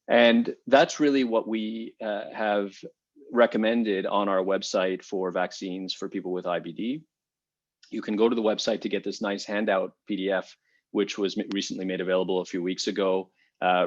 And that's really what we have recommended on our website for vaccines for people with IBD. You can go to the website to get this nice handout PDF, which was recently made available a few weeks ago,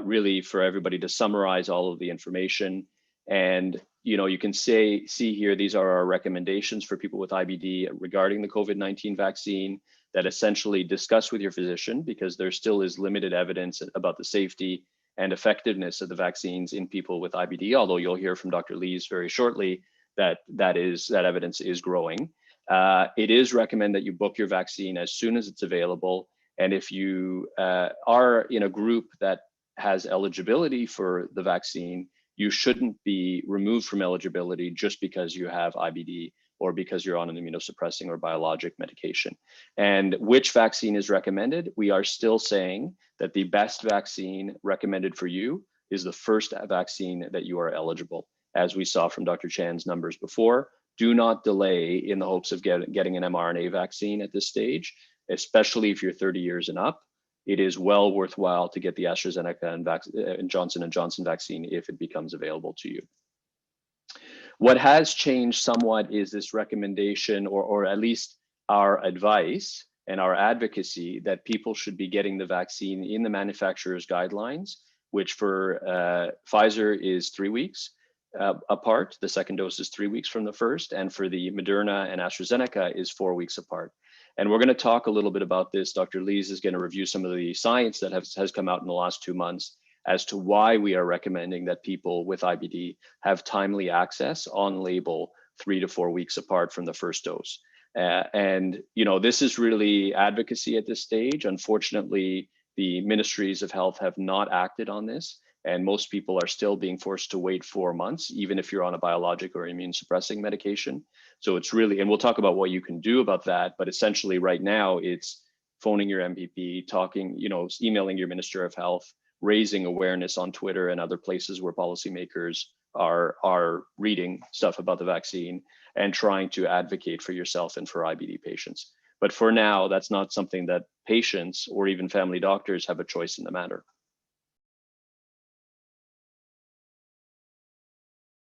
really for everybody to summarize all of the information. And you can see here, these are our recommendations for people with IBD regarding the COVID-19 vaccine that essentially discuss with your physician, because there still is limited evidence about the safety and effectiveness of the vaccines in people with IBD, although you'll hear from Dr. Lees very shortly that evidence is growing. It is recommended that you book your vaccine as soon as it's available. And if you are in a group that has eligibility for the vaccine, you shouldn't be removed from eligibility just because you have IBD or because you're on an immunosuppressing or biologic medication. And which vaccine is recommended? We are still saying that the best vaccine recommended for you is the first vaccine that you are eligible. As we saw from Dr. Chan's numbers before, do not delay in the hopes of getting an mRNA vaccine at this stage, especially if you're 30 years and up. It is well worthwhile to get the AstraZeneca and Johnson & Johnson vaccine if it becomes available to you. What has changed somewhat is this recommendation, or at least our advice and our advocacy, that people should be getting the vaccine in the manufacturer's guidelines, which for Pfizer is 3 weeks apart. The second dose is 3 weeks from the first, and for the Moderna and AstraZeneca is 4 weeks apart. And we're going to talk a little bit about this. Dr. Lees is going to review some of the science that has come out in the last 2 months as to why we are recommending that people with IBD have timely access on label 3 to 4 weeks apart from the first dose. And this is really advocacy at this stage. Unfortunately, the ministries of health have not acted on this, and most people are still being forced to wait 4 months, even if you're on a biologic or immune suppressing medication. So it's really, and we'll talk about what you can do about that, but essentially right now it's phoning your MPP, talking, emailing your Minister of Health, raising awareness on Twitter and other places where policymakers are reading stuff about the vaccine, and trying to advocate for yourself and for IBD patients. But for now, that's not something that patients or even family doctors have a choice in the matter.